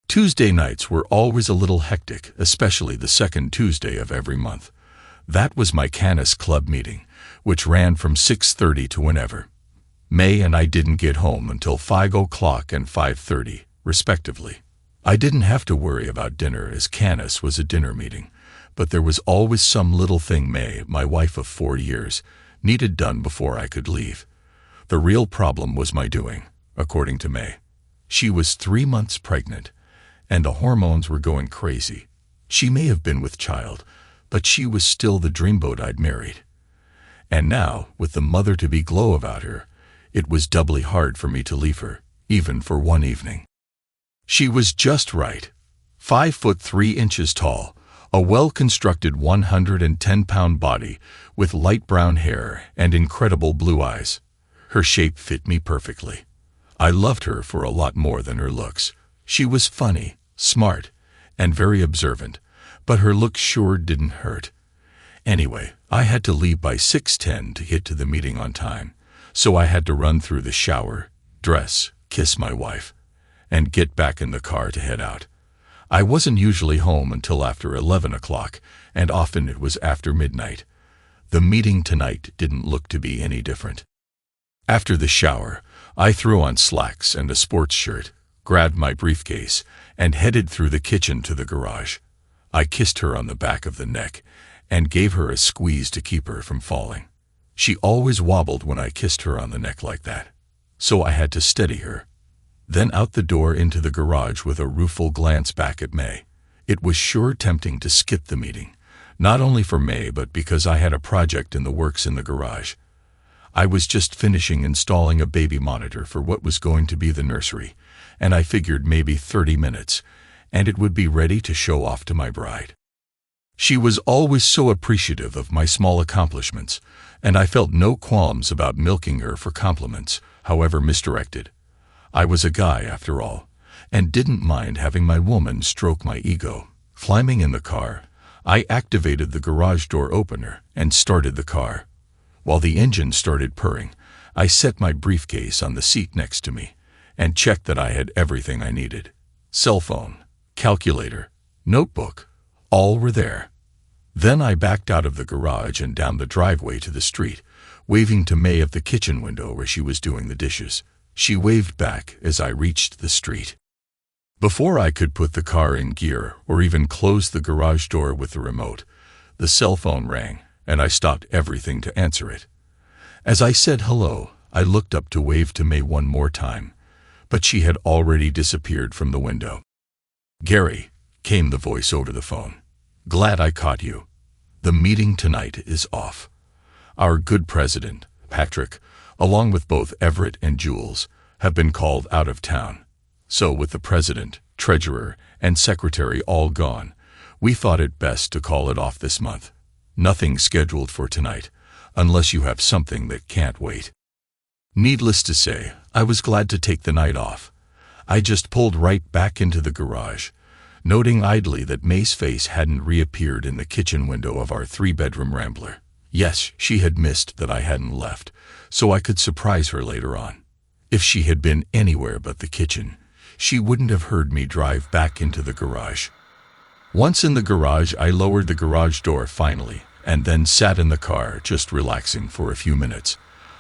Tuesday nights were always a little hectic, especially the second Tuesday of every month. That was my Canis Club meeting, which ran from 6:30 to whenever. May and I didn't get home until 5 o'clock and 5:30, respectively. I didn't have to worry about dinner as Canis was a dinner meeting, but there was always some little thing May, my wife of 4 years, needed done before I could leave. The real problem was my doing, according to May. She was 3 months pregnant, and the hormones were going crazy. She may have been with child, but she was still the dreamboat I'd married. And now, with the mother-to-be glow about her, it was doubly hard for me to leave her, even for one evening. She was just right. 5'3" tall, a well-constructed 110-pound body with light brown hair and incredible blue eyes. Her shape fit me perfectly. I loved her for a lot more than her looks. She was funny, smart, and very observant, but her looks sure didn't hurt. Anyway, I had to leave by 6:10 to get to the meeting on time, so I had to run through the shower, dress, kiss my wife, and get back in the car to head out. I wasn't usually home until after 11 o'clock, and often it was after midnight. The meeting tonight didn't look to be any different. After the shower, I threw on slacks and a sports shirt, grabbed my briefcase, and headed through the kitchen to the garage. I kissed her on the back of the neck and gave her a squeeze to keep her from falling. She always wobbled when I kissed her on the neck like that, so I had to steady her. Then out the door into the garage with a rueful glance back at May. It was sure tempting to skip the meeting, not only for May but because I had a project in the works in the garage. I was just finishing installing a baby monitor for what was going to be the nursery, and I figured maybe 30 minutes, and it would be ready to show off to my bride. She was always so appreciative of my small accomplishments, and I felt no qualms about milking her for compliments, however misdirected. I was a guy, after all, and didn't mind having my woman stroke my ego. Climbing in the car, I activated the garage door opener and started the car. While the engine started purring, I set my briefcase on the seat next to me and checked that I had everything I needed. Cell phone, calculator, notebook, all were there. Then I backed out of the garage and down the driveway to the street, waving to May of the kitchen window where she was doing the dishes. She waved back as I reached the street. Before I could put the car in gear or even close the garage door with the remote, the cell phone rang, and I stopped everything to answer it. As I said hello, I looked up to wave to May one more time, but she had already disappeared from the window. "Gary," came the voice over the phone. "Glad I caught you. The meeting tonight is off. Our good president, Patrick, along with both Everett and Jules, have been called out of town. So with the president, treasurer, and secretary all gone, we thought it best to call it off this month. Nothing scheduled for tonight, unless you have something that can't wait." Needless to say, I was glad to take the night off. I just pulled right back into the garage, noting idly that May's face hadn't reappeared in the kitchen window of our 3-bedroom rambler. Yes, she had missed that I hadn't left, so I could surprise her later on. If she had been anywhere but the kitchen, she wouldn't have heard me drive back into the garage. Once in the garage, I lowered the garage door finally, and then sat in the car, just relaxing for a few minutes.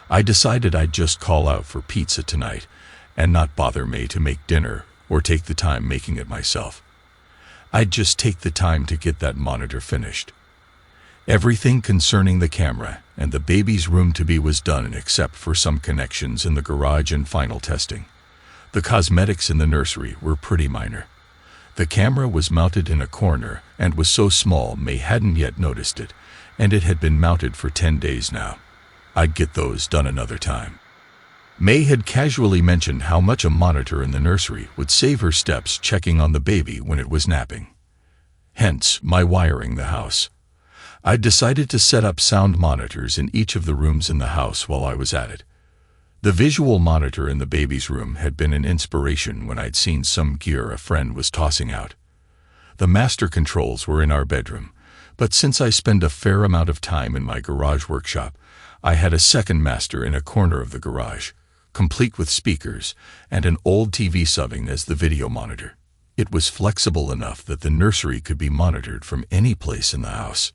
I decided I'd just call out for pizza tonight, and not bother May to make dinner or take the time making it myself. I'd just take the time to get that monitor finished. Everything concerning the camera and the baby's room-to-be was done except for some connections in the garage and final testing. The cosmetics in the nursery were pretty minor. The camera was mounted in a corner and was so small May hadn't yet noticed it, and it had been mounted for 10 days now. I'd get those done another time. May had casually mentioned how much a monitor in the nursery would save her steps checking on the baby when it was napping. Hence, my wiring the house. I'd decided to set up sound monitors in each of the rooms in the house while I was at it. The visual monitor in the baby's room had been an inspiration when I'd seen some gear a friend was tossing out. The master controls were in our bedroom, but since I spend a fair amount of time in my garage workshop, I had a second master in a corner of the garage, complete with speakers and an old TV subbing as the video monitor. It was flexible enough that the nursery could be monitored from any place in the house.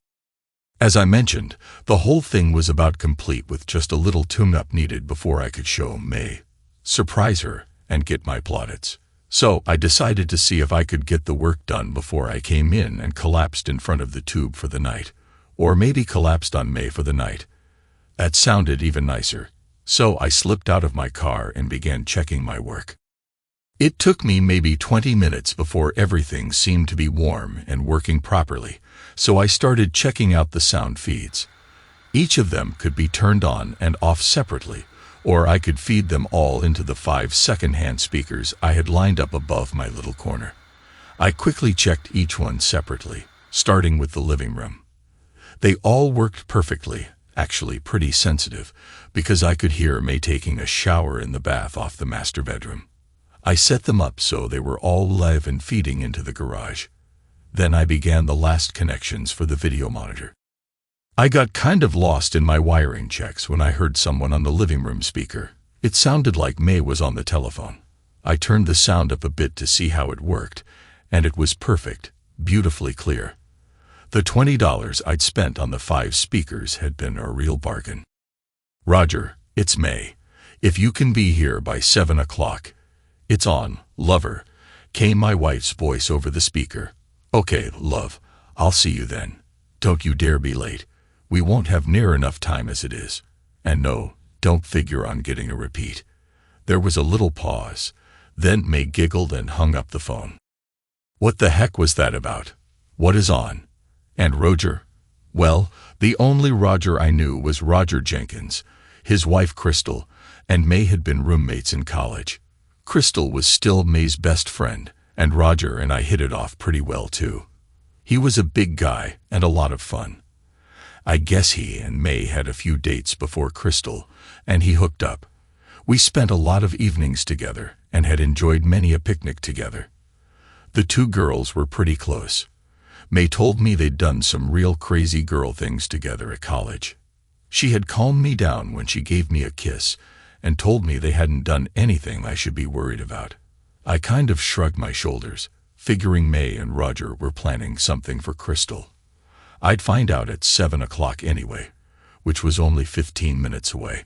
As I mentioned, the whole thing was about complete with just a little tune-up needed before I could show May, surprise her, and get my plaudits. So I decided to see if I could get the work done before I came in and collapsed in front of the tube for the night. Or maybe collapsed on May for the night. That sounded even nicer. So I slipped out of my car and began checking my work. It took me maybe 20 minutes before everything seemed to be warm and working properly, so I started checking out the sound feeds. Each of them could be turned on and off separately, or I could feed them all into the 5 second-hand speakers I had lined up above my little corner. I quickly checked each one separately, starting with the living room. They all worked perfectly, actually pretty sensitive, because I could hear May taking a shower in the bath off the master bedroom. I set them up so they were all live and feeding into the garage. Then I began the last connections for the video monitor. I got kind of lost in my wiring checks when I heard someone on the living room speaker. It sounded like May was on the telephone. I turned the sound up a bit to see how it worked, and it was perfect, beautifully clear. The $20 I'd spent on the 5 speakers had been a real bargain. "Roger, it's May. If you can be here by 7 o'clock. It's on, lover," came my wife's voice over the speaker. "Okay, love, I'll see you then. Don't you dare be late. We won't have near enough time as it is. And no, don't figure on getting a repeat." There was a little pause. Then May giggled and hung up the phone. What the heck was that about? What is on? And Roger? Well, the only Roger I knew was Roger Jenkins, his wife Crystal, and May had been roommates in college. Crystal was still May's best friend, and Roger and I hit it off pretty well too. He was a big guy and a lot of fun. I guess he and May had a few dates before Crystal, and he hooked up. We spent a lot of evenings together and had enjoyed many a picnic together. The 2 girls were pretty close. May told me they'd done some real crazy girl things together at college. She had calmed me down when she gave me a kiss and told me they hadn't done anything I should be worried about. I kind of shrugged my shoulders, figuring May and Roger were planning something for Crystal. I'd find out at 7 o'clock anyway, which was only 15 minutes away.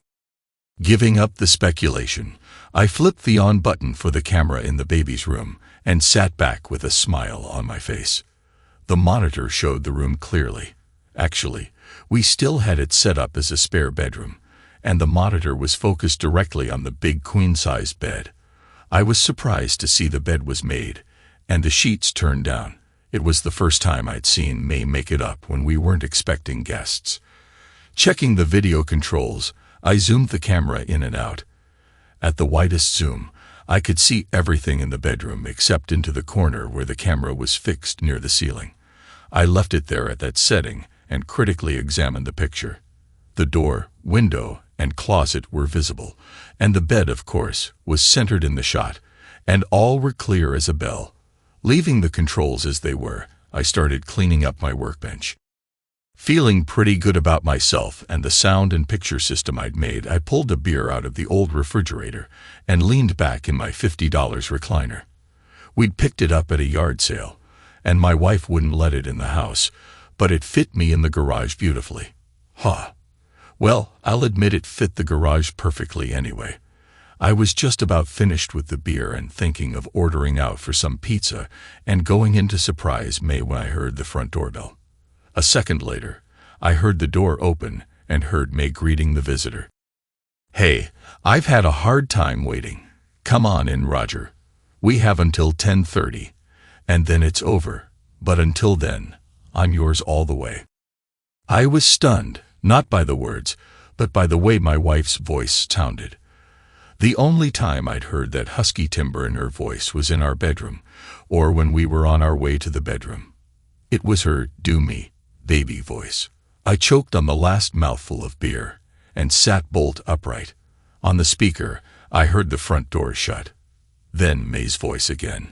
Giving up the speculation, I flipped the on button for the camera in the baby's room and sat back with a smile on my face. The monitor showed the room clearly. Actually, we still had it set up as a spare bedroom, and the monitor was focused directly on the big queen-sized bed. I was surprised to see the bed was made, and the sheets turned down. It was the first time I'd seen May make it up when we weren't expecting guests. Checking the video controls, I zoomed the camera in and out. At the widest zoom, I could see everything in the bedroom except into the corner where the camera was fixed near the ceiling. I left it there at that setting and critically examined the picture. The door, window, and closet were visible, and the bed, of course, was centered in the shot, and all were clear as a bell. Leaving the controls as they were, I started cleaning up my workbench. Feeling pretty good about myself and the sound and picture system I'd made, I pulled a beer out of the old refrigerator and leaned back in my $50 recliner. We'd picked it up at a yard sale, and my wife wouldn't let it in the house, but it fit me in the garage beautifully. Well, I'll admit it fit the garage perfectly anyway. I was just about finished with the beer and thinking of ordering out for some pizza and going in to surprise May when I heard the front doorbell. A second later, I heard the door open and heard May greeting the visitor. "Hey, I've had a hard time waiting. Come on in, Roger. We have until 10:30, and then it's over. But until then, I'm yours all the way." I was stunned, not by the words, but by the way my wife's voice sounded. The only time I'd heard that husky timbre in her voice was in our bedroom, or when we were on our way to the bedroom. It was her "do me, baby" voice. I choked on the last mouthful of beer and sat bolt upright. On the speaker, I heard the front door shut. Then May's voice again.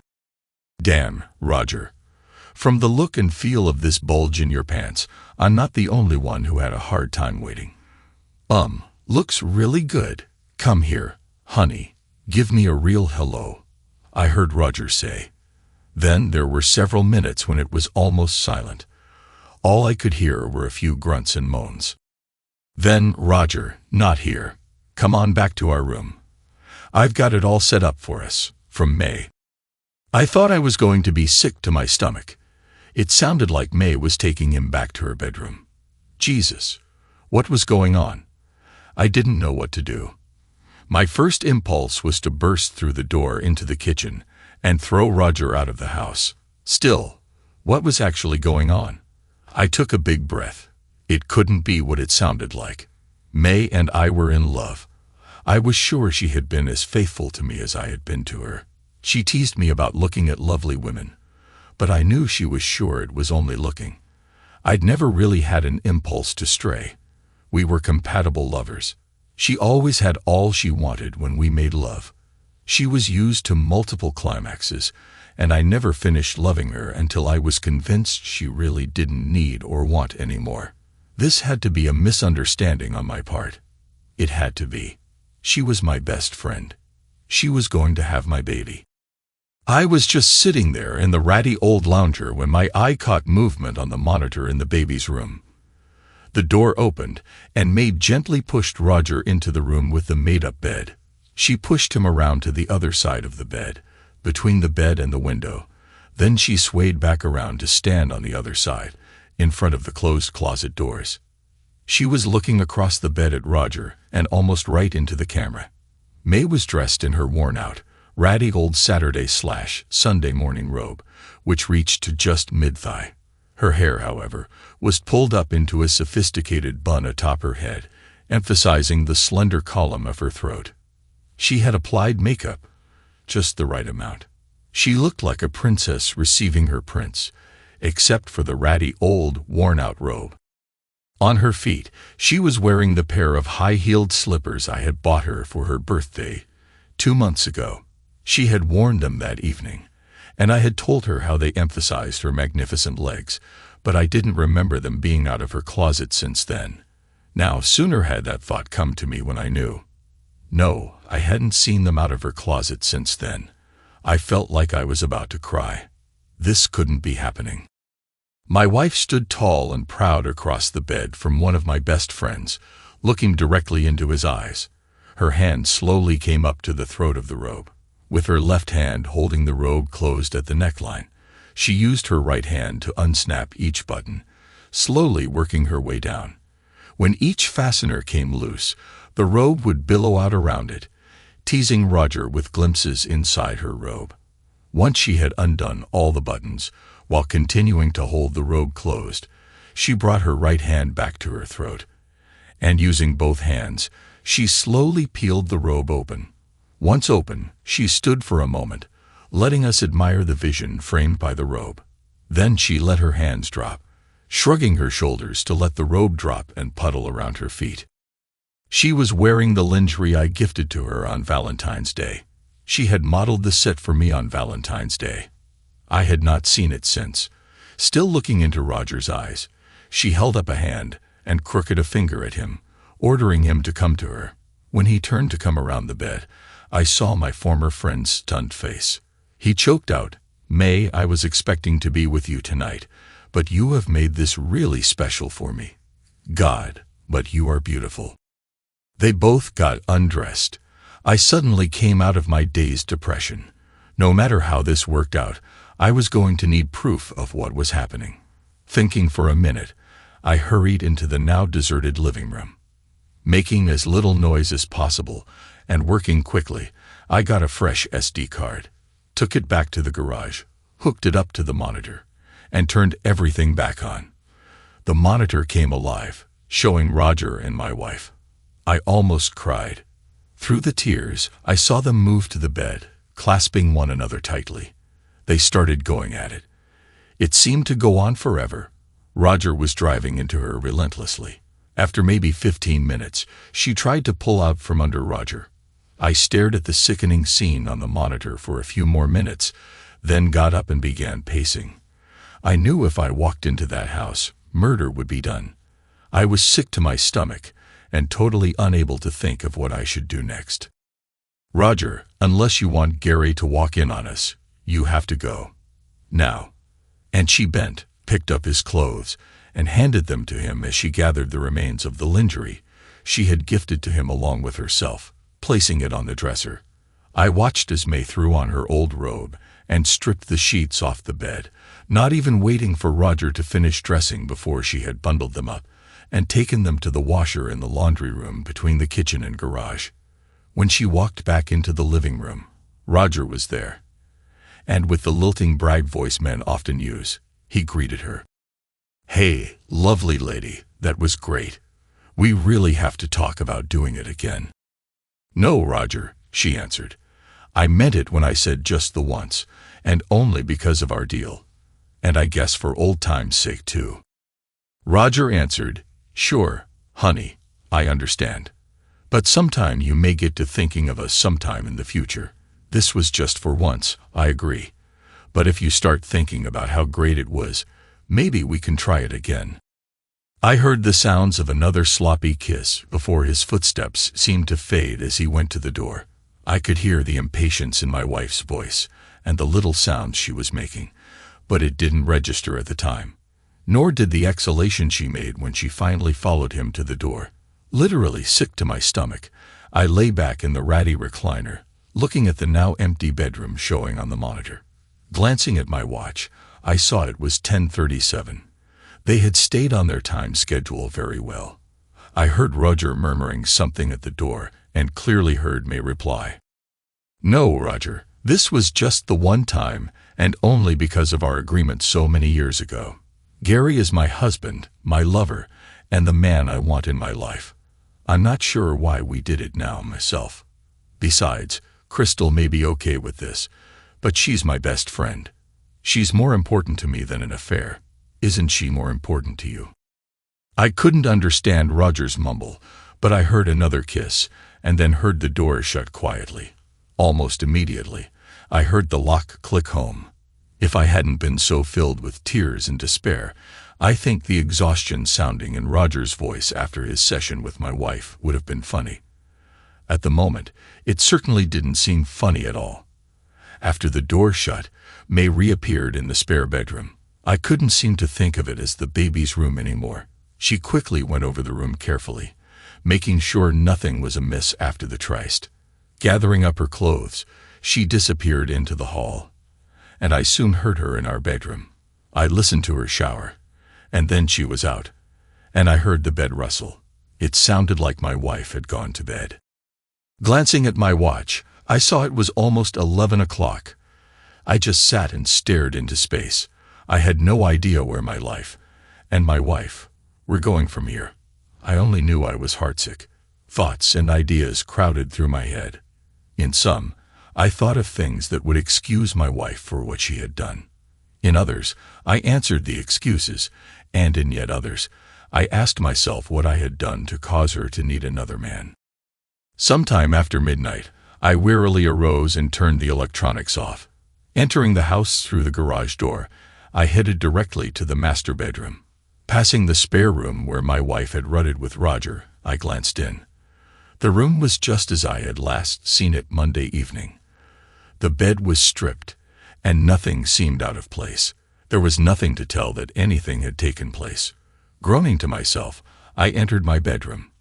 "Damn, Roger. From the look and feel of this bulge in your pants, I'm not the only one who had a hard time waiting. Looks really good. Come here, honey. Give me a real hello," I heard Roger say. Then there were several minutes when it was almost silent. All I could hear were a few grunts and moans. Then, "Roger, not here. Come on back to our room. I've got it all set up for us," from May. I thought I was going to be sick to my stomach. It sounded like May was taking him back to her bedroom. Jesus, what was going on? I didn't know what to do. My first impulse was to burst through the door into the kitchen and throw Roger out of the house. Still, what was actually going on? I took a big breath. It couldn't be what it sounded like. May and I were in love. I was sure she had been as faithful to me as I had been to her. She teased me about looking at lovely women, but I knew she was sure it was only looking. I'd never really had an impulse to stray. We were compatible lovers. She always had all she wanted when we made love. She was used to multiple climaxes, and I never finished loving her until I was convinced she really didn't need or want any more. This had to be a misunderstanding on my part. It had to be. She was my best friend. She was going to have my baby. I was just sitting there in the ratty old lounger when my eye caught movement on the monitor in the baby's room. The door opened, and May gently pushed Roger into the room with the made-up bed. She pushed him around to the other side of the bed, between the bed and the window. Then she swayed back around to stand on the other side, in front of the closed closet doors. She was looking across the bed at Roger and almost right into the camera. May was dressed in her worn-out, ratty old Saturday/Sunday morning robe, which reached to just mid-thigh. Her hair, however, was pulled up into a sophisticated bun atop her head, emphasizing the slender column of her throat. She had applied makeup, just the right amount. She looked like a princess receiving her prince, except for the ratty old, worn-out robe. On her feet, she was wearing the pair of high-heeled slippers I had bought her for her birthday 2 months ago. She had worn them that evening, and I had told her how they emphasized her magnificent legs, but I didn't remember them being out of her closet since then. Now, sooner had that thought come to me when I knew. No, I hadn't seen them out of her closet since then. I felt like I was about to cry. This couldn't be happening. My wife stood tall and proud across the bed from one of my best friends, looking directly into his eyes. Her hand slowly came up to the throat of the robe. With her left hand holding the robe closed at the neckline, she used her right hand to unsnap each button, slowly working her way down. When each fastener came loose, the robe would billow out around it, teasing Roger with glimpses inside her robe. Once she had undone all the buttons, while continuing to hold the robe closed, she brought her right hand back to her throat, and using both hands, she slowly peeled the robe open. Once open, she stood for a moment, letting us admire the vision framed by the robe. Then she let her hands drop, shrugging her shoulders to let the robe drop and puddle around her feet. She was wearing the lingerie I gifted to her on Valentine's Day. She had modeled the set for me on Valentine's Day. I had not seen it since. Still looking into Roger's eyes, she held up a hand and crooked a finger at him, ordering him to come to her. When he turned to come around the bed, I saw my former friend's stunned face. He choked out, "May, I was expecting to be with you tonight, but you have made this really special for me. God, but you are beautiful." They both got undressed. I suddenly came out of my dazed depression. No matter how this worked out, I was going to need proof of what was happening. Thinking for a minute, I hurried into the now deserted living room. Making as little noise as possible and working quickly, I got a fresh SD card, took it back to the garage, hooked it up to the monitor, and turned everything back on. The monitor came alive, showing Roger and my wife. I almost cried. Through the tears, I saw them move to the bed, clasping one another tightly. They started going at it. It seemed to go on forever. Roger was driving into her relentlessly. After maybe 15 minutes, she tried to pull out from under Roger. I stared at the sickening scene on the monitor for a few more minutes, then got up and began pacing. I knew if I walked into that house, murder would be done. I was sick to my stomach and totally unable to think of what I should do next. "Roger, unless you want Gary to walk in on us, you have to go." Now." And she bent, picked up his clothes, and handed them to him as she gathered the remains of the lingerie she had gifted to him along with herself, placing it on the dresser. I watched as May threw on her old robe and stripped the sheets off the bed, not even waiting for Roger to finish dressing before she had bundled them up and taken them to the washer in the laundry room between the kitchen and garage. When she walked back into the living room, Roger was there, and with the lilting brag voice men often use, he greeted her. "Hey, lovely lady, that was great. We really have to talk about doing it again." "No, Roger," she answered. "I meant it when I said just the once, and only because of our deal. And I guess for old time's sake too." Roger answered, "Sure, honey, I understand. But sometime you may get to thinking of us sometime in the future. This was just for once, I agree. But if you start thinking about how great it was, maybe we can try it again." I heard the sounds of another sloppy kiss before his footsteps seemed to fade as he went to the door. I could hear the impatience in my wife's voice and the little sounds she was making, but it didn't register at the time. Nor did the exhalation she made when she finally followed him to the door. Literally sick to my stomach, I lay back in the ratty recliner, looking at the now empty bedroom showing on the monitor. Glancing at my watch, I saw it was 10:37. They had stayed on their time schedule very well. I heard Roger murmuring something at the door and clearly heard May reply. "No, Roger, this was just the one time and only because of our agreement so many years ago. Gary is my husband, my lover, and the man I want in my life. I'm not sure why we did it now myself. Besides, Crystal may be okay with this, but she's my best friend. She's more important to me than an affair. Isn't she more important to you?" I couldn't understand Roger's mumble, but I heard another kiss and then heard the door shut quietly. Almost immediately, I heard the lock click home. If I hadn't been so filled with tears and despair, I think the exhaustion sounding in Roger's voice after his session with my wife would have been funny. At the moment, it certainly didn't seem funny at all. After the door shut, May reappeared in the spare bedroom. I couldn't seem to think of it as the baby's room anymore. She quickly went over the room carefully, making sure nothing was amiss after the tryst. Gathering up her clothes, she disappeared into the hall, and I soon heard her in our bedroom. I listened to her shower, and then she was out, and I heard the bed rustle. It sounded like my wife had gone to bed. Glancing at my watch, I saw it was almost 11 o'clock. I just sat and stared into space. I had no idea where my life and my wife were going from here. I only knew I was heartsick. Thoughts and ideas crowded through my head. In some, I thought of things that would excuse my wife for what she had done. In others, I answered the excuses, and in yet others, I asked myself what I had done to cause her to need another man. Sometime after midnight, I wearily arose and turned the electronics off. Entering the house through the garage door, I headed directly to the master bedroom. Passing the spare room where my wife had rutted with Roger, I glanced in. The room was just as I had last seen it Monday evening. The bed was stripped, and nothing seemed out of place. There was nothing to tell that anything had taken place. Groaning to myself, I entered my bedroom.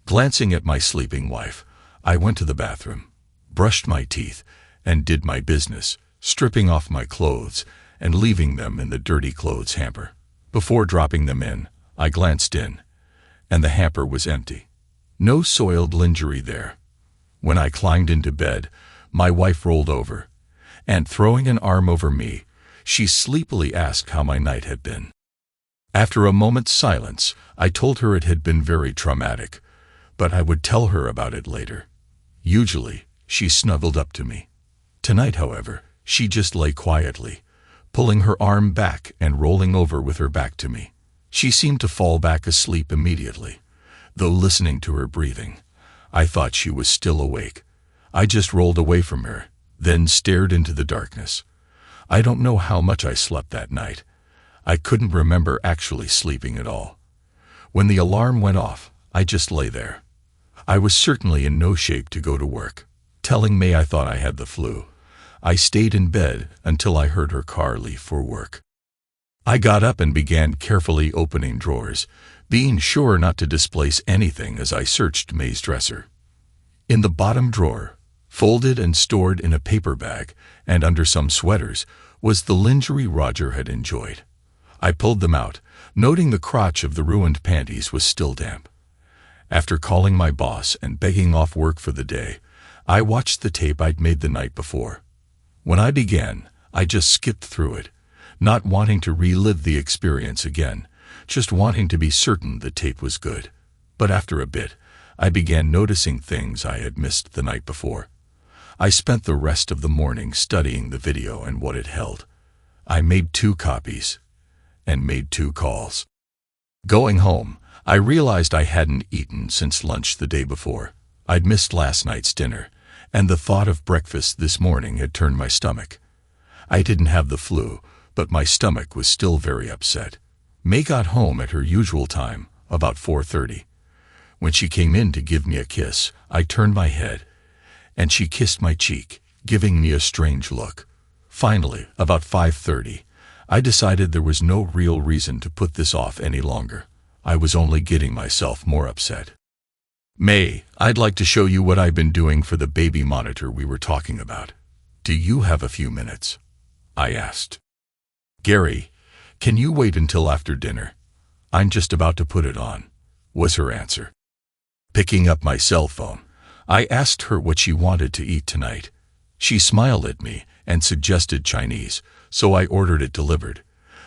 Glancing at my sleeping wife, I went to the bathroom, brushed my teeth, and did my business, stripping off my clothes and leaving them in the dirty clothes hamper. Before dropping them in, I glanced in, and the hamper was empty. No soiled lingerie there. When I climbed into bed, my wife rolled over, and throwing an arm over me, she sleepily asked how my night had been. After a moment's silence, I told her it had been very traumatic, but I would tell her about it later. Usually, she snuggled up to me. Tonight, however, she just lay quietly, pulling her arm back and rolling over with her back to me. She seemed to fall back asleep immediately, though listening to her breathing, I thought she was still awake. I just rolled away from her, then stared into the darkness. I don't know how much I slept that night. I couldn't remember actually sleeping at all. When the alarm went off, I just lay there. I was certainly in no shape to go to work. Telling May I thought I had the flu, I stayed in bed until I heard her car leave for work. I got up and began carefully opening drawers, being sure not to displace anything as I searched May's dresser. In the bottom drawer, folded and stored in a paper bag and under some sweaters, was the lingerie Roger had enjoyed. I pulled them out, noting the crotch of the ruined panties was still damp. After calling my boss and begging off work for the day, I watched the tape I'd made the night before. When I began, I just skipped through it, not wanting to relive the experience again, just wanting to be certain the tape was good. But after a bit, I began noticing things I had missed the night before. I spent the rest of the morning studying the video and what it held. I made 2 copies and made 2 calls. Going home, I realized I hadn't eaten since lunch the day before. I'd missed last night's dinner, and the thought of breakfast this morning had turned my stomach. I didn't have the flu, but my stomach was still very upset. May got home at her usual time, about 4:30. When she came in to give me a kiss, I turned my head, and she kissed my cheek, giving me a strange look. Finally, about 5:30, I decided there was no real reason to put this off any longer. I was only getting myself more upset. "May, I'd like to show you what I've been doing for the baby monitor we were talking about. Do you have a few minutes?" I asked. "Gary, can you wait until after dinner? I'm just about to put it on," was her answer. Picking up my cell phone, I asked her what she wanted to eat tonight. She smiled at me and suggested Chinese, so I ordered it delivered.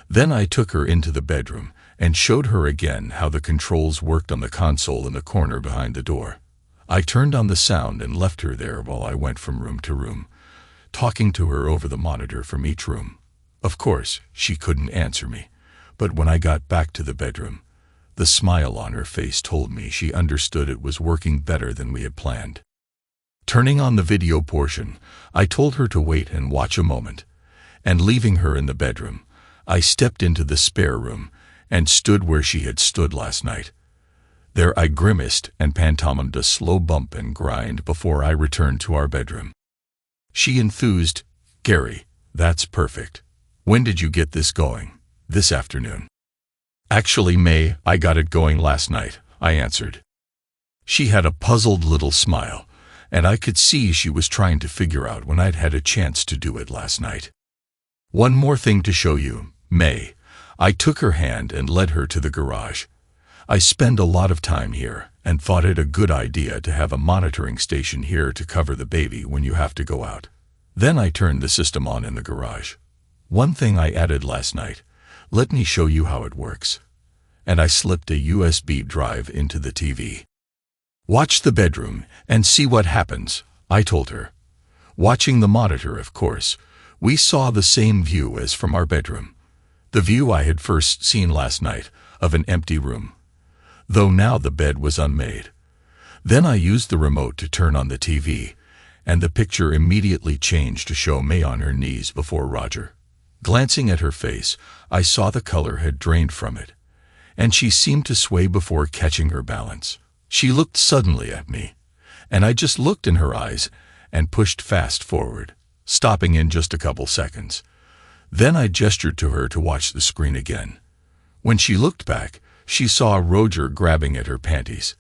Then I took her into the bedroom and showed her again how the controls worked on the console in the corner behind the door. I turned on the sound and left her there while I went from room to room, talking to her over the monitor from each room. Of course, she couldn't answer me, but when I got back to the bedroom, the smile on her face told me she understood it was working better than we had planned. Turning on the video portion, I told her to wait and watch a moment, and leaving her in the bedroom, I stepped into the spare room and stood where she had stood last night. There I grimaced and pantomimed a slow bump and grind before I returned to our bedroom. She enthused, "Gary, that's perfect. When did you get this going?" "This afternoon." "Actually, May, I got it going last night," I answered. She had a puzzled little smile, and I could see she was trying to figure out when I'd had a chance to do it last night. "One more thing to show you, May." I took her hand and led her to the garage. I spend a lot of time here and thought it a good idea to have a monitoring station here to cover the baby when you have to go out. Then I turned the system on in the garage. "One thing I added last night. Let me show you how it works." And I slipped a USB drive into the TV. "Watch the bedroom and see what happens," I told her. Watching the monitor, of course, we saw the same view as from our bedroom. The view I had first seen last night of an empty room, though now the bed was unmade. Then I used the remote to turn on the TV, and the picture immediately changed to show May on her knees before Roger. Glancing at her face, I saw the color had drained from it, and she seemed to sway before catching her balance. She looked suddenly at me, and I just looked in her eyes and pushed fast forward, stopping in just a couple seconds. Then I gestured to her to watch the screen again. When she looked back, she saw Roger grabbing at her panties.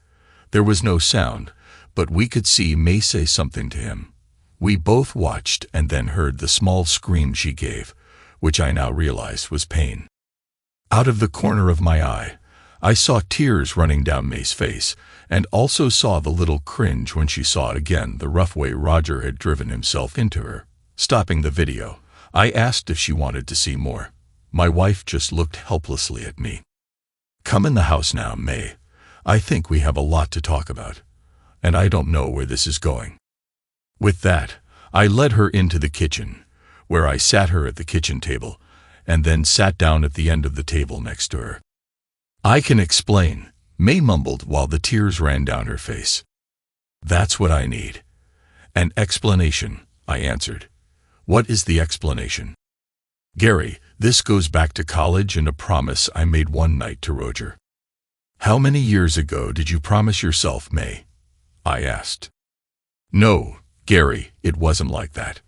There was no sound, but we could see May say something to him. We both watched and then heard the small scream she gave, which I now realized was pain. Out of the corner of my eye, I saw tears running down May's face, and also saw the little cringe when she saw it again, the rough way Roger had driven himself into her. Stopping the video, I asked if she wanted to see more. My wife just looked helplessly at me. "Come in the house now, May. I think we have a lot to talk about, and I don't know where this is going." With that, I led her into the kitchen, where I sat her at the kitchen table, and then sat down at the end of the table next to her. "I can explain," May mumbled while the tears ran down her face. "That's what I need." "An explanation," I answered. "What is the explanation?" "Gary, this goes back to college and a promise I made one night to Roger." "How many years ago did you promise yourself, May?" I asked. "No, Gary, it wasn't like that.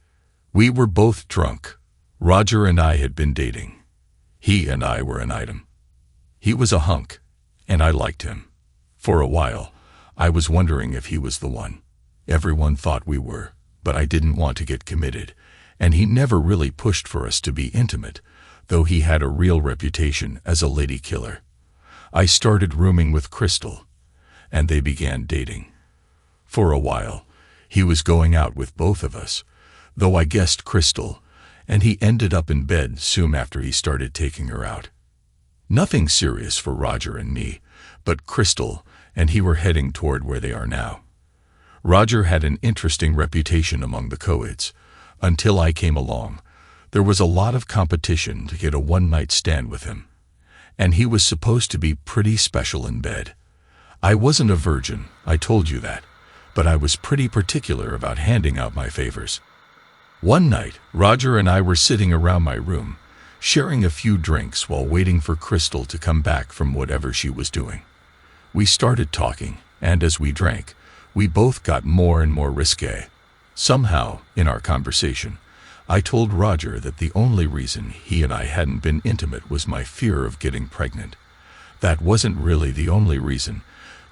We were both drunk. Roger and I had been dating. He and I were an item. He was a hunk, and I liked him. For a while, I was wondering if he was the one. Everyone thought we were, but I didn't want to get committed, and he never really pushed for us to be intimate, though he had a real reputation as a lady killer. I started rooming with Crystal, and they began dating. For a while, he was going out with both of us, though I guessed Crystal, and he ended up in bed soon after he started taking her out. Nothing serious for Roger and me, but Crystal and he were heading toward where they are now. Roger had an interesting reputation among the co-eds. Until I came along, there was a lot of competition to get a one-night stand with him, and he was supposed to be pretty special in bed. I wasn't a virgin, I told you that, but I was pretty particular about handing out my favors. One night, Roger and I were sitting around my room, sharing a few drinks while waiting for Crystal to come back from whatever she was doing. We started talking, and as we drank, we both got more and more risque. Somehow, in our conversation, I told Roger that the only reason he and I hadn't been intimate was my fear of getting pregnant. That wasn't really the only reason,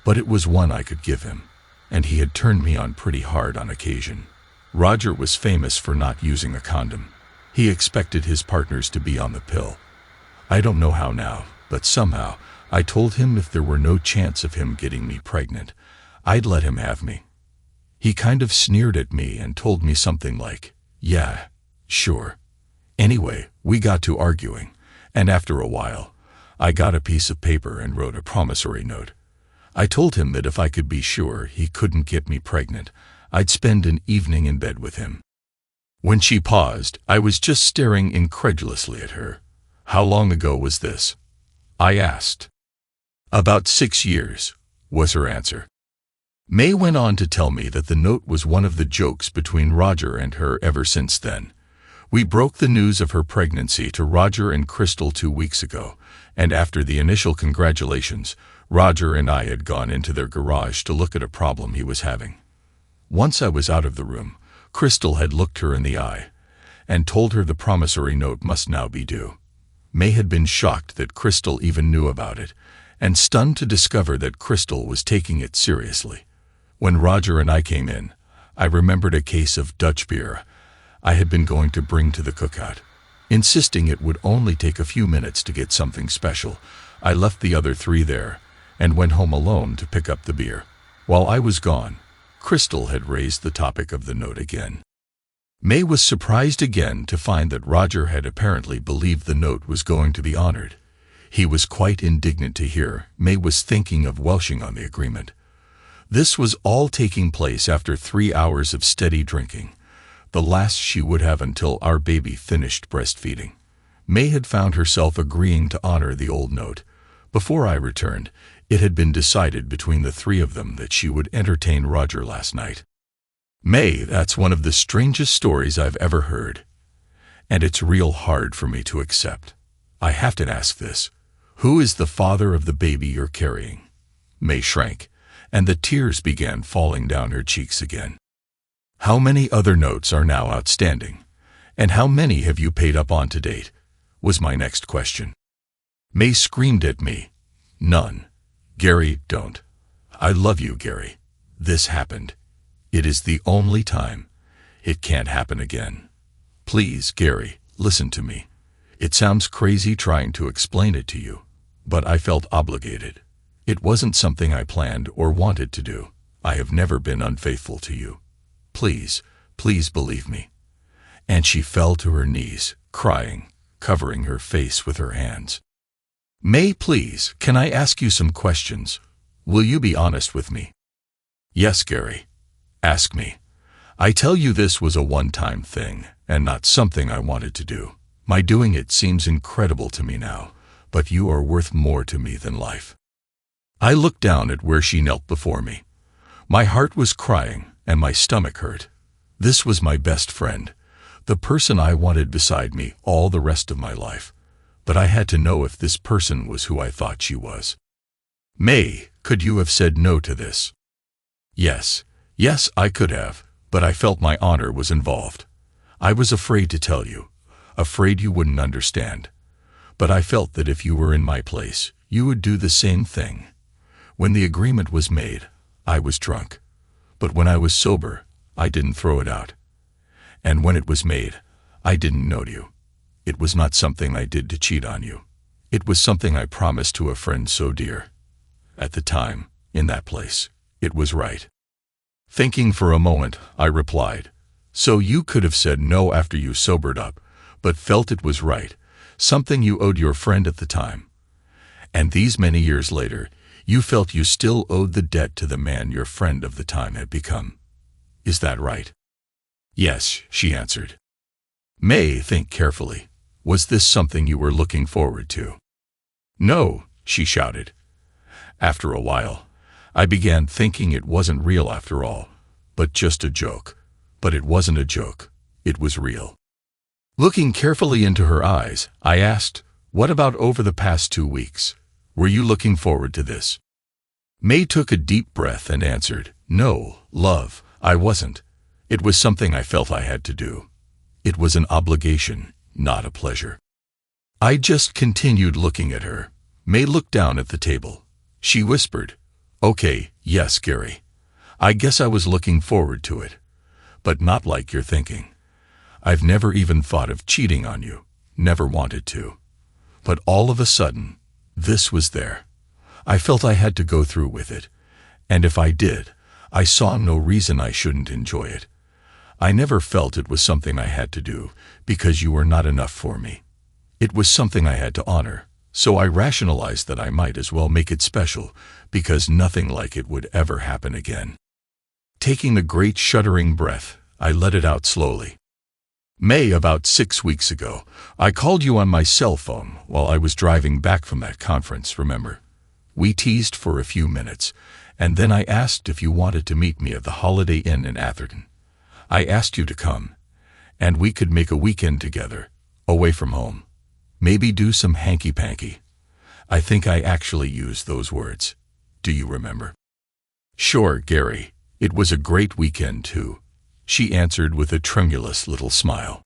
but it was one I could give him, and he had turned me on pretty hard on occasion. Roger was famous for not using a condom. He expected his partners to be on the pill. I don't know how now, but somehow I told him if there were no chance of him getting me pregnant, I'd let him have me. He kind of sneered at me and told me something like, "Yeah, sure." Anyway, we got to arguing, and after a while, I got a piece of paper and wrote a promissory note. I told him that if I could be sure he couldn't get me pregnant, I'd spend an evening in bed with him. When she paused, I was just staring incredulously at her. "How long ago was this?" I asked. "About 6 years," was her answer. May went on to tell me that the note was one of the jokes between Roger and her ever since then. We broke the news of her pregnancy to Roger and Crystal 2 weeks ago, and after the initial congratulations, Roger and I had gone into their garage to look at a problem he was having. Once I was out of the room, Crystal had looked her in the eye and told her the promissory note must now be due. May had been shocked that Crystal even knew about it, and stunned to discover that Crystal was taking it seriously. When Roger and I came in, I remembered a case of Dutch beer I had been going to bring to the cookout. Insisting it would only take a few minutes to get something special, I left the other 3 there and went home alone to pick up the beer. While I was gone, Crystal had raised the topic of the note again. May was surprised again to find that Roger had apparently believed the note was going to be honored. He was quite indignant to hear May was thinking of welshing on the agreement. This was all taking place after 3 hours of steady drinking, the last she would have until our baby finished breastfeeding. May had found herself agreeing to honor the old note. Before I returned, it had been decided between the 3 of them that she would entertain Roger last night. May, that's one of the strangest stories I've ever heard. And it's real hard for me to accept. I have to ask this. Who is the father of the baby you're carrying? May shrank, and the tears began falling down her cheeks again. How many other notes are now outstanding? And how many have you paid up on to date? Was my next question. May screamed at me. None. Gary, don't. I love you, Gary. This happened. It is the only time. It can't happen again. Please, Gary, listen to me. It sounds crazy trying to explain it to you, but I felt obligated. It wasn't something I planned or wanted to do. I have never been unfaithful to you. Please, please believe me. And she fell to her knees, crying, covering her face with her hands. May, please, can I ask you some questions? Will you be honest with me? Yes, Gary. Ask me. I tell you this was a one-time thing, and not something I wanted to do. My doing it seems incredible to me now, but you are worth more to me than life. I looked down at where she knelt before me. My heart was crying, and my stomach hurt. This was my best friend, the person I wanted beside me all the rest of my life. But I had to know if this person was who I thought she was. May, could you have said no to this? Yes, I could have, but I felt my honor was involved. I was afraid to tell you, afraid you wouldn't understand. But I felt that if you were in my place, you would do the same thing. When the agreement was made, I was drunk. But when I was sober, I didn't throw it out. And when it was made, I didn't know you. It was not something I did to cheat on you. It was something I promised to a friend so dear. At the time, in that place, it was right. Thinking for a moment, I replied, so you could have said no after you sobered up, but felt it was right, something you owed your friend at the time. And these many years later, you felt you still owed the debt to the man your friend of the time had become. Is that right? Yes, she answered. May, think carefully. Was this something you were looking forward to? No, she shouted. After a while, I began thinking it wasn't real after all, but just a joke. But it wasn't a joke. It was real. Looking carefully into her eyes, I asked, what about over the past 2 weeks? Were you looking forward to this? May took a deep breath and answered, no, love, I wasn't. It was something I felt I had to do. It was an obligation, not a pleasure. I just continued looking at her. May looked down at the table. She whispered, okay, yes, Gary. I guess I was looking forward to it. But not like you're thinking. I've never even thought of cheating on you, never wanted to. But all of a sudden, this was there. I felt I had to go through with it. And if I did, I saw no reason I shouldn't enjoy it. I never felt it was something I had to do, because you were not enough for me. It was something I had to honor, so I rationalized that I might as well make it special, because nothing like it would ever happen again. Taking a great shuddering breath, I let it out slowly. May, about 6 weeks ago, I called you on my cell phone while I was driving back from that conference, remember? We teased for a few minutes, and then I asked if you wanted to meet me at the Holiday Inn in Atherton. I asked you to come, and we could make a weekend together, away from home. Maybe do some hanky-panky. I think I actually used those words. Do you remember? Sure, Gary. It was a great weekend, too, she answered with a tremulous little smile.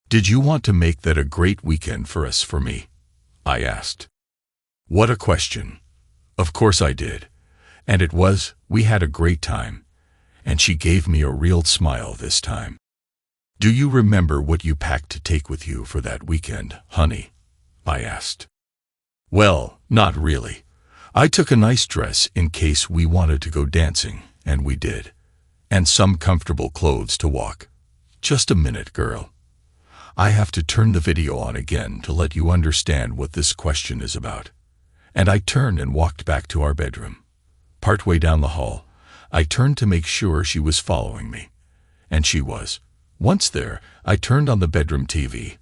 Did you want to make that a great weekend for us, for me? I asked. What a question. Of course I did. And it was, we had a great time. And she gave me a real smile this time. Do you remember what you packed to take with you for that weekend, honey? I asked. Well, not really. I took a nice dress in case we wanted to go dancing. And we did. And some comfortable clothes to walk. Just a minute, girl. I have to turn the video on again to let you understand what this question is about. And I turned and walked back to our bedroom. Partway down the hall, I turned to make sure she was following me. And she was. Once there, I turned on the bedroom TV.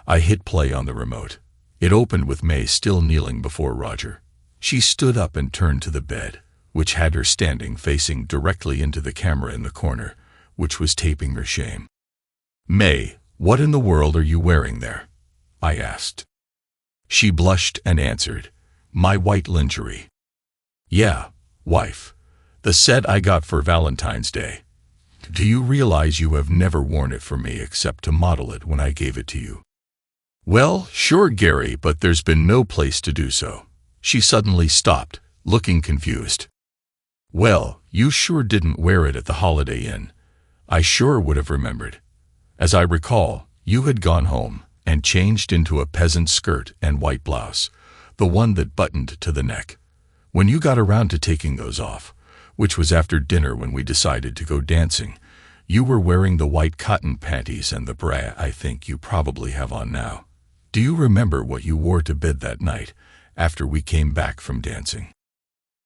I hit play on the remote. It opened with May still kneeling before Roger. She stood up and turned to the bed, which had her standing facing directly into the camera in the corner, which was taping her shame. May, what in the world are you wearing there? I asked. She blushed and answered, my white lingerie. Yeah, wife. The set I got for Valentine's Day. Do you realize you have never worn it for me except to model it when I gave it to you? Well, sure, Gary, but there's been no place to do so. She suddenly stopped, looking confused. Well, you sure didn't wear it at the Holiday Inn. I sure would have remembered. As I recall, you had gone home and changed into a peasant skirt and white blouse, the one that buttoned to the neck. When you got around to taking those off, which was after dinner when we decided to go dancing, you were wearing the white cotton panties and the bra I think you probably have on now. Do you remember what you wore to bed that night after we came back from dancing?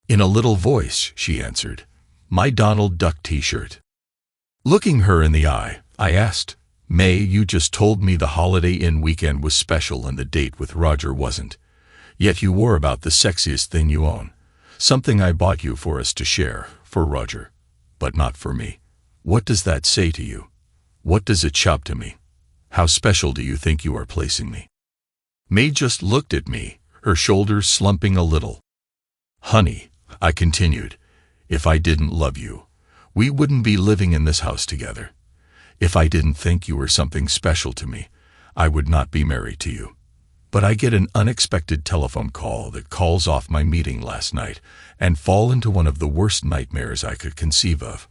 In a little voice, she answered, my Donald Duck t-shirt. Looking her in the eye, I asked, May, you just told me the Holiday Inn weekend was special and the date with Roger wasn't. Yet you wore about the sexiest thing you own. Something I bought you for us to share, for Roger. But not for me. What does that say to you? What does it shout to me? How special do you think you are placing me? May just looked at me, her shoulders slumping a little. Honey, I continued, if I didn't love you, we wouldn't be living in this house together. If I didn't think you were something special to me, I would not be married to you. But I get an unexpected telephone call that calls off my meeting last night and fall into one of the worst nightmares I could conceive of.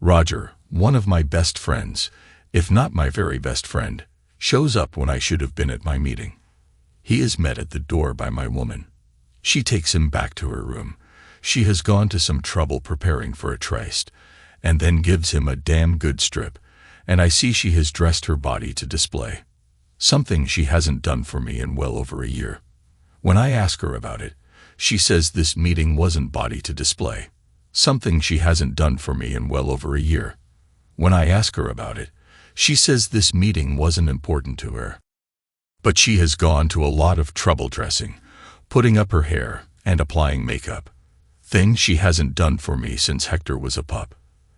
Roger, one of my best friends, if not my very best friend, shows up when I should have been at my meeting. He is met at the door by my woman. She takes him back to her room. She has gone to some trouble preparing for a tryst, and then gives him a damn good strip, and I see she has dressed her body to display. Something she hasn't done for me in well over a year. When I ask her about it, she says this meeting wasn't body to display. Something she hasn't done for me in well over a year. When I ask her about it, she says this meeting wasn't important to her. But she has gone to a lot of trouble dressing, putting up her hair, and applying makeup. Things she hasn't done for me since Hector was a pup.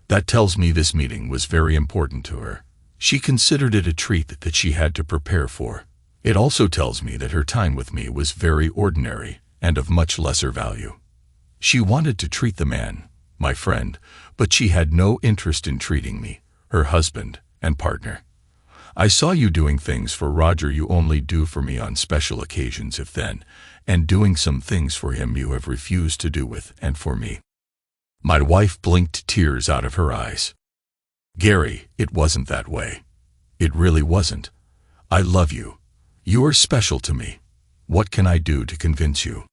That tells me this meeting was very important to her. She considered it a treat that she had to prepare for. It also tells me that her time with me was very ordinary and of much lesser value. She wanted to treat the man, my friend, but she had no interest in treating me, her husband and partner. I saw you doing things for Roger you only do for me on special occasions if then, and doing some things for him you have refused to do with and for me. My wife blinked tears out of her eyes. Gary, it wasn't that way. It really wasn't. I love you. You are special to me. What can I do to convince you?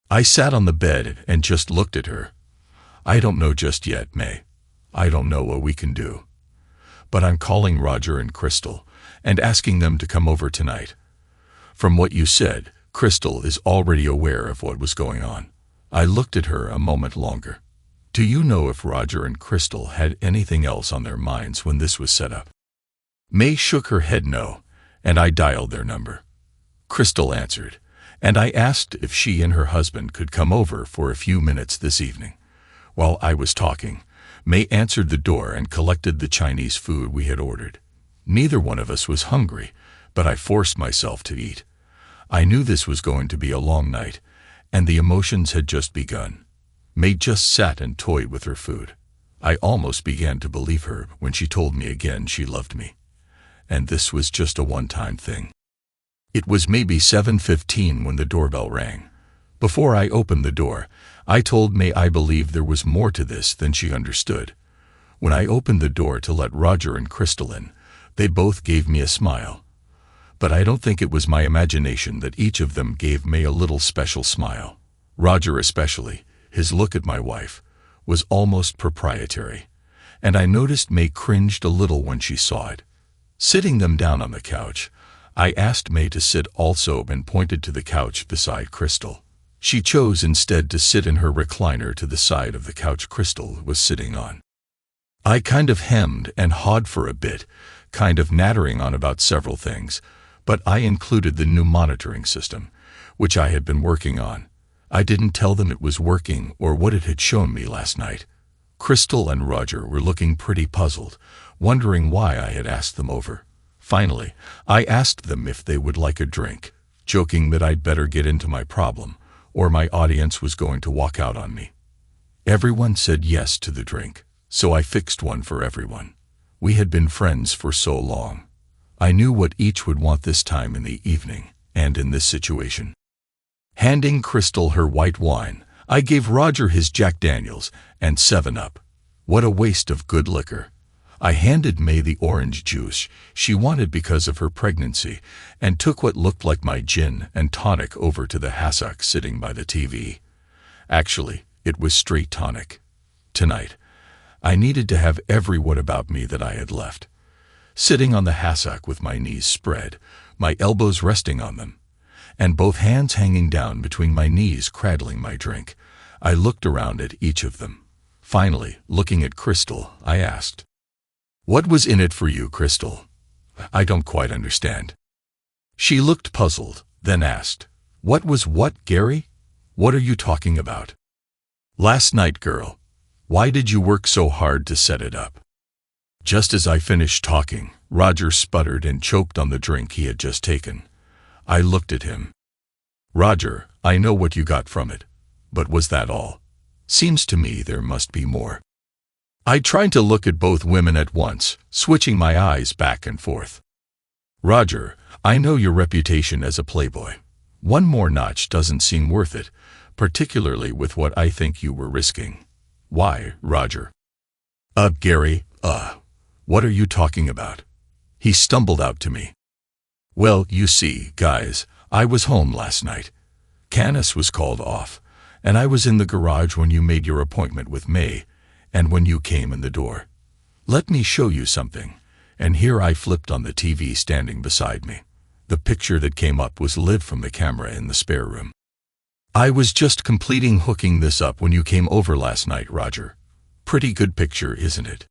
I sat on the bed and just looked at her. I don't know just yet, May. I don't know what we can do. But I'm calling Roger and Crystal and asking them to come over tonight. From what you said, Crystal is already aware of what was going on. I looked at her a moment longer. Do you know if Roger and Crystal had anything else on their minds when this was set up? May shook her head no, and I dialed their number. Crystal answered, and I asked if she and her husband could come over for a few minutes this evening. While I was talking, May answered the door and collected the Chinese food we had ordered. Neither one of us was hungry, but I forced myself to eat. I knew this was going to be a long night, and the emotions had just begun. May just sat and toyed with her food. I almost began to believe her when she told me again she loved me. And this was just a one-time thing. It was maybe 7:15 when the doorbell rang. Before I opened the door, I told May I believed there was more to this than she understood. When I opened the door to let Roger and Crystal in, they both gave me a smile. But I don't think it was my imagination that each of them gave May a little special smile. Roger especially. His look at my wife was almost proprietary, and I noticed May cringed a little when she saw it. Sitting them down on the couch, I asked May to sit also and pointed to the couch beside Crystal. She chose instead to sit in her recliner to the side of the couch Crystal was sitting on. I kind of hemmed and hawed for a bit, kind of nattering on about several things, but I included the new monitoring system, which I had been working on. I didn't tell them it was working or what it had shown me last night. Crystal and Roger were looking pretty puzzled, wondering why I had asked them over. Finally, I asked them if they would like a drink, joking that I'd better get into my problem, or my audience was going to walk out on me. Everyone said yes to the drink, so I fixed one for everyone. We had been friends for so long. I knew what each would want this time in the evening, and in this situation. Handing Crystal her white wine, I gave Roger his Jack Daniels and 7-Up. What a waste of good liquor. I handed May the orange juice she wanted because of her pregnancy and took what looked like my gin and tonic over to the hassock sitting by the TV. Actually, it was straight tonic. Tonight, I needed to have every what about me that I had left. Sitting on the hassock with my knees spread, my elbows resting on them, and both hands hanging down between my knees cradling my drink, I looked around at each of them. Finally, looking at Crystal, I asked, "What was in it for you, Crystal? I don't quite understand." She looked puzzled, then asked, "What was what, Gary? What are you talking about?" "Last night, girl. Why did you work so hard to set it up?" Just as I finished talking, Roger sputtered and choked on the drink he had just taken. I looked at him. "Roger, I know what you got from it. But was that all? Seems to me there must be more." I tried to look at both women at once, switching my eyes back and forth. Roger, I know your reputation as a playboy. One more notch doesn't seem worth it, particularly with what I think you were risking. Why, Roger? Gary, what are you talking about? He stumbled out to me. Well, you see, guys, I was home last night. Canis was called off, and I was in the garage when you made your appointment with May, and when you came in the door. Let me show you something. And here I flipped on the TV standing beside me. The picture that came up was Liv from the camera in the spare room. I was just completing hooking this up when you came over last night, Roger. Pretty good picture, isn't it?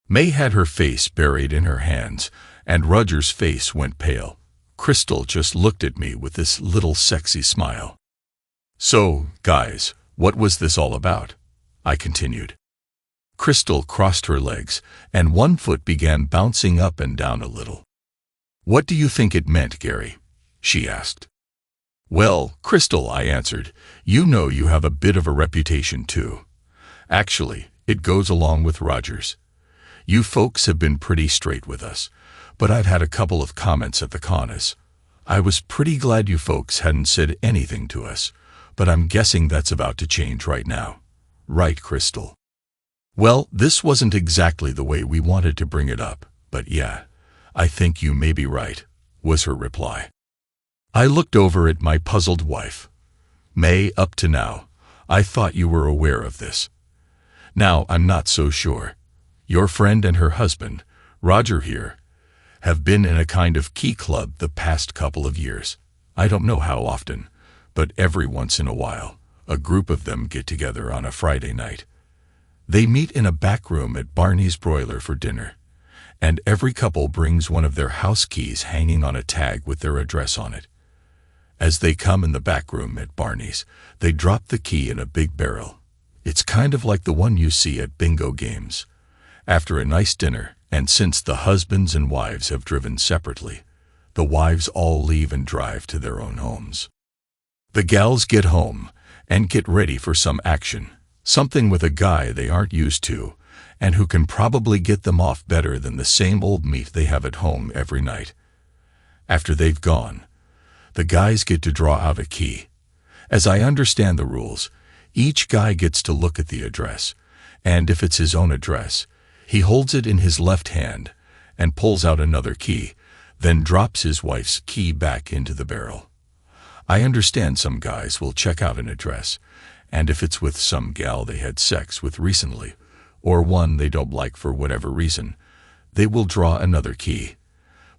May had her face buried in her hands, and Roger's face went pale. Crystal just looked at me with this little sexy smile. So, guys, what was this all about? I continued. Crystal crossed her legs, and one foot began bouncing up and down a little. What do you think it meant, Gary? She asked. Well, Crystal, I answered, you know you have a bit of a reputation too. Actually, it goes along with Roger's. You folks have been pretty straight with us, but I've had a couple of comments at the cons. I was pretty glad you folks hadn't said anything to us, but I'm guessing that's about to change right now. Right, Crystal? Well, this wasn't exactly the way we wanted to bring it up, but yeah, I think you may be right, was her reply. I looked over at my puzzled wife. May, up to now, I thought you were aware of this. Now I'm not so sure. Your friend and her husband, Roger here, have been in a kind of key club the past couple of years. I don't know how often, but every once in a while, a group of them get together on a Friday night. They meet in a back room at Barney's Broiler for dinner, and every couple brings one of their house keys hanging on a tag with their address on it. As they come in the back room at Barney's, they drop the key in a big barrel. It's kind of like the one you see at bingo games. After a nice dinner, and since the husbands and wives have driven separately, the wives all leave and drive to their own homes. The gals get home and get ready for some action. Something with a guy they aren't used to, and who can probably get them off better than the same old meat they have at home every night. After they've gone, the guys get to draw out a key. As I understand the rules, each guy gets to look at the address, and if it's his own address, he holds it in his left hand and pulls out another key, then drops his wife's key back into the barrel. I understand some guys will check out an address, and if it's with some gal they had sex with recently, or one they don't like for whatever reason, they will draw another key.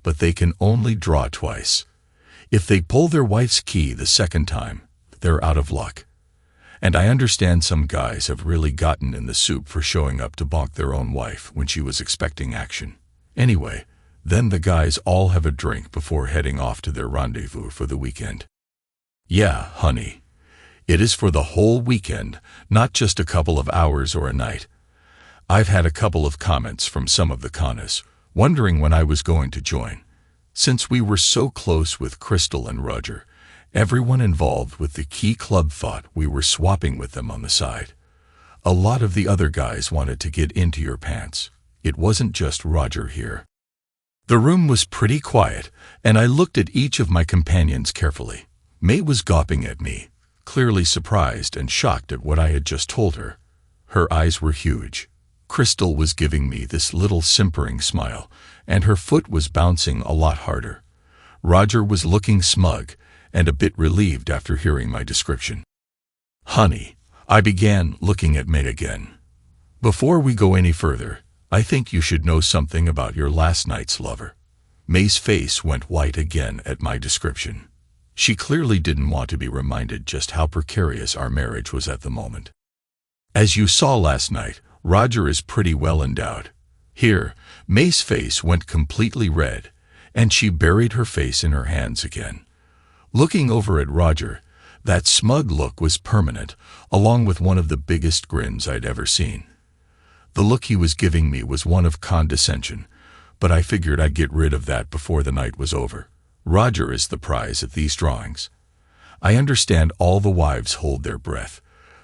But they can only draw twice. If they pull their wife's key the second time, they're out of luck. And I understand some guys have really gotten in the soup for showing up to bonk their own wife when she was expecting action. Anyway, then the guys all have a drink before heading off to their rendezvous for the weekend. Yeah, honey. It is for the whole weekend, not just a couple of hours or a night. I've had a couple of comments from some of the cons, wondering when I was going to join. Since we were so close with Crystal and Roger, everyone involved with the key club thought we were swapping with them on the side. A lot of the other guys wanted to get into your pants. It wasn't just Roger here. The room was pretty quiet, and I looked at each of my companions carefully. May was gawping at me, clearly surprised and shocked at what I had just told her. Her eyes were huge. Crystal was giving me this little simpering smile, and her foot was bouncing a lot harder. Roger was looking smug and a bit relieved after hearing my description. Honey, I began looking at May again. Before we go any further, I think you should know something about your last night's lover. May's face went white again at my description. She clearly didn't want to be reminded just how precarious our marriage was at the moment. As you saw last night, Roger is pretty well endowed. Here, May's face went completely red, and she buried her face in her hands again. Looking over at Roger, that smug look was permanent, along with one of the biggest grins I'd ever seen. The look he was giving me was one of condescension, but I figured I'd get rid of that before the night was over. Roger is the prize at these drawings. I understand all the wives hold their breath,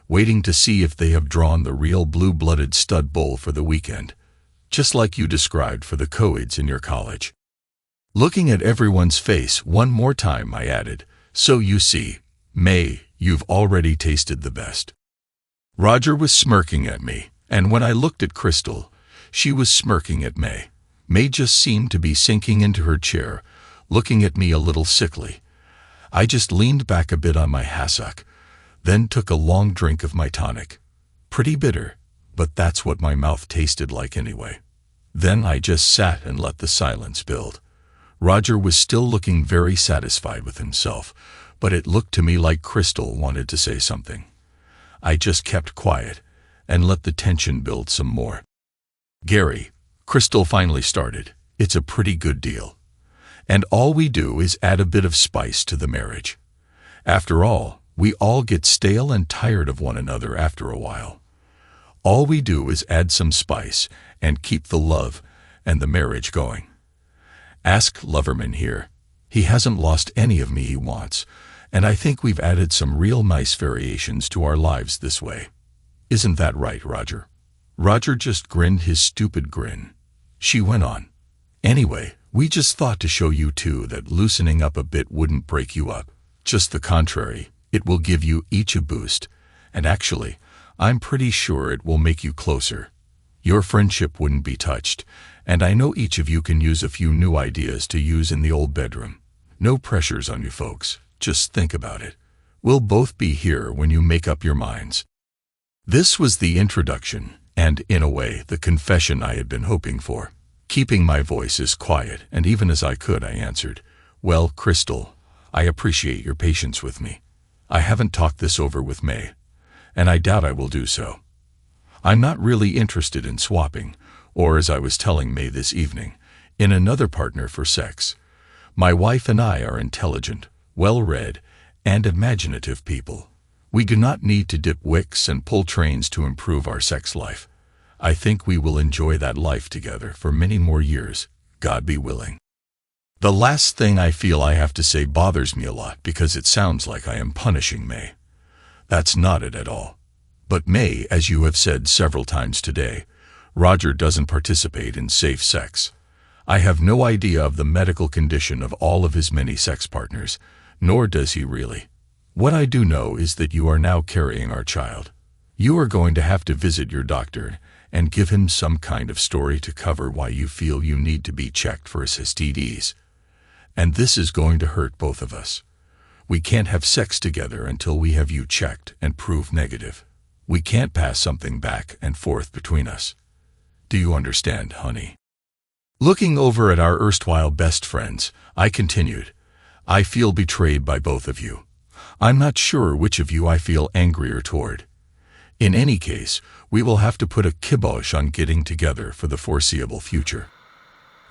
waiting to see if they have drawn the real blue-blooded stud bull for the weekend, just like you described for the co-eds in your college. Looking at everyone's face one more time, I added, "So you see, May, you've already tasted the best." Roger was smirking at me, and when I looked at Crystal, she was smirking at May. May just seemed to be sinking into her chair, looking at me a little sickly. I just leaned back a bit on my hassock, then took a long drink of my tonic. Pretty bitter, but that's what my mouth tasted like anyway. Then I just sat and let the silence build. Roger was still looking very satisfied with himself, but it looked to me like Crystal wanted to say something. I just kept quiet and let the tension build some more. "Gary," Crystal finally started, "it's a pretty good deal. And all we do is add a bit of spice to the marriage. After all, we all get stale and tired of one another after a while. All we do is add some spice and keep the love and the marriage going. Ask Loverman here. He hasn't lost any of me he wants, and I think we've added some real nice variations to our lives this way. Isn't that right, Roger?" Roger just grinned his stupid grin. She went on, "Anyway, we just thought to show you two that loosening up a bit wouldn't break you up. Just the contrary, it will give you each a boost, and actually, I'm pretty sure it will make you closer. Your friendship wouldn't be touched, and I know each of you can use a few new ideas to use in the old bedroom. No pressures on you folks, just think about it. We'll both be here when you make up your minds." This was the introduction, and, in a way, the confession I had been hoping for. Keeping my voice as quiet and even as I could, I answered, "Well, Crystal, I appreciate your patience with me. I haven't talked this over with May, and I doubt I will do so. I'm not really interested in swapping, or as I was telling May this evening, in another partner for sex. My wife and I are intelligent, well-read, and imaginative people. We do not need to dip wicks and pull trains to improve our sex life. I think we will enjoy that life together for many more years, God be willing." The last thing I feel I have to say bothers me a lot because it sounds like I am punishing May. That's not it at all. But May, as you have said several times today, Roger doesn't participate in safe sex. I have no idea of the medical condition of all of his many sex partners, nor does he really. What I do know is that you are now carrying our child. You are going to have to visit your doctor and give him some kind of story to cover why you feel you need to be checked for STDs. And this is going to hurt both of us. We can't have sex together until we have you checked and prove negative. We can't pass something back and forth between us. Do you understand, honey?" Looking over at our erstwhile best friends, I continued, "I feel betrayed by both of you. I'm not sure which of you I feel angrier toward. In any case, we will have to put a kibosh on getting together for the foreseeable future."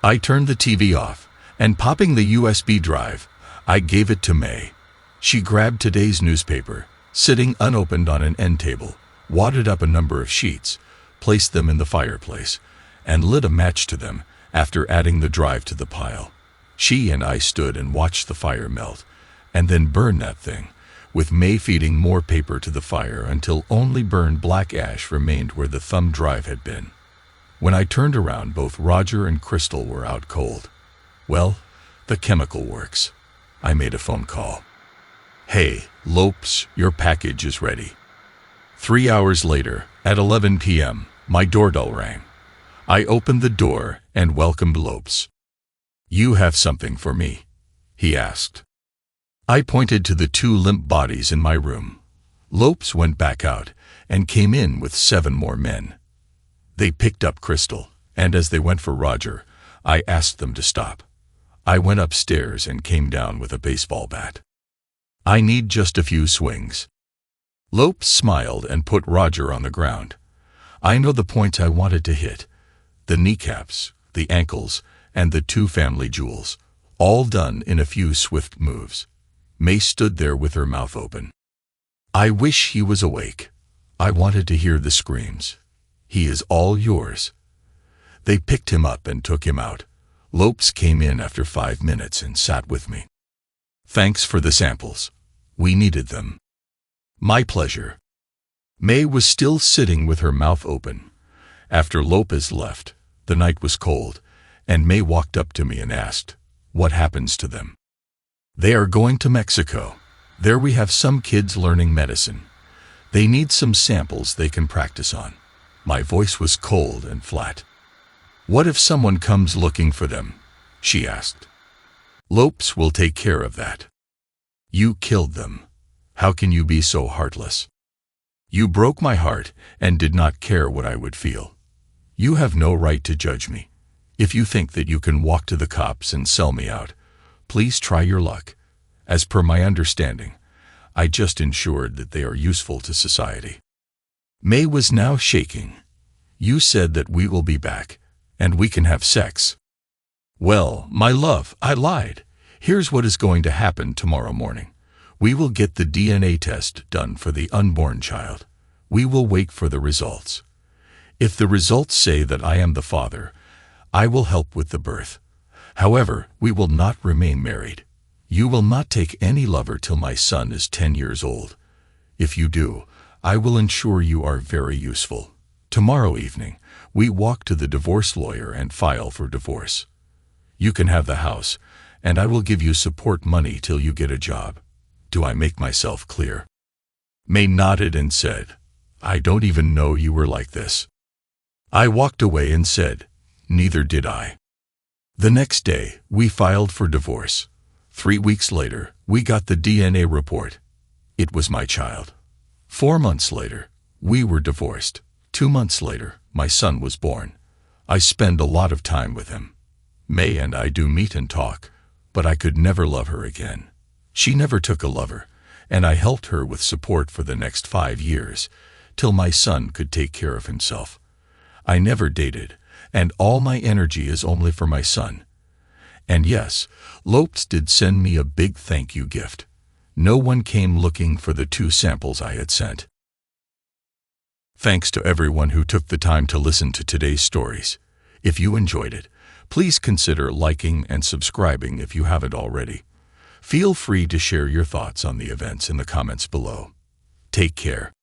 I turned the TV off, and popping the USB drive, I gave it to May. She grabbed today's newspaper, sitting unopened on an end table, wadded up a number of sheets, placed them in the fireplace, and lit a match to them after adding the drive to the pile. She and I stood and watched the fire melt, and then burn that thing, with May feeding more paper to the fire until only burned black ash remained where the thumb drive had been. When I turned around, both Roger and Crystal were out cold. Well, the chemical works. I made a phone call. "Hey, Lopes, your package is ready." 3 hours later, at 11 p.m., my doorbell rang. I opened the door and welcomed Lopes. "You have something for me?" he asked. I pointed to the 2 limp bodies in my room. Lopes went back out and came in with 7 more men. They picked up Crystal, and as they went for Roger, I asked them to stop. I went upstairs and came down with a baseball bat. "I need just a few swings." Lopes smiled and put Roger on the ground. I know the points I wanted to hit: the kneecaps, the ankles, and the 2 family jewels, all done in a few swift moves. May stood there with her mouth open. I wish he was awake. I wanted to hear the screams. "He is all yours." They picked him up and took him out. Lopes came in after 5 minutes and sat with me. "Thanks for the samples. We needed them." "My pleasure." May was still sitting with her mouth open. After Lopez left, the night was cold, and May walked up to me and asked, "What happens to them?" "They are going to Mexico. There we have some kids learning medicine. They need some samples they can practice on." My voice was cold and flat. "What if someone comes looking for them?" she asked. "Lopes will take care of that." "You killed them. How can you be so heartless? You broke my heart and did not care what I would feel. You have no right to judge me. If you think that you can walk to the cops and sell me out, please try your luck. As per my understanding, I just ensured that they are useful to society." May was now shaking. "You said that we will be back, and we can have sex." "Well, my love, I lied. Here's what is going to happen tomorrow morning. We will get the DNA test done for the unborn child. We will wait for the results. If the results say that I am the father, I will help with the birth. However, we will not remain married. You will not take any lover till my son is 10 years old. If you do, I will ensure you are very useful. Tomorrow evening, we walk to the divorce lawyer and file for divorce. You can have the house, and I will give you support money till you get a job. Do I make myself clear?" May nodded and said, "I don't even know you were like this." I walked away and said, "Neither did I." The next day, we filed for divorce. 3 weeks later, we got the DNA report. It was my child. 4 months later, we were divorced. 2 months later, my son was born. I spend a lot of time with him. May and I do meet and talk, but I could never love her again. She never took a lover, and I helped her with support for the next 5 years, till my son could take care of himself. I never dated, and all my energy is only for my son. And yes, Lopes did send me a big thank you gift. No one came looking for the 2 samples I had sent. Thanks to everyone who took the time to listen to today's stories. If you enjoyed it, please consider liking and subscribing if you haven't already. Feel free to share your thoughts on the events in the comments below. Take care.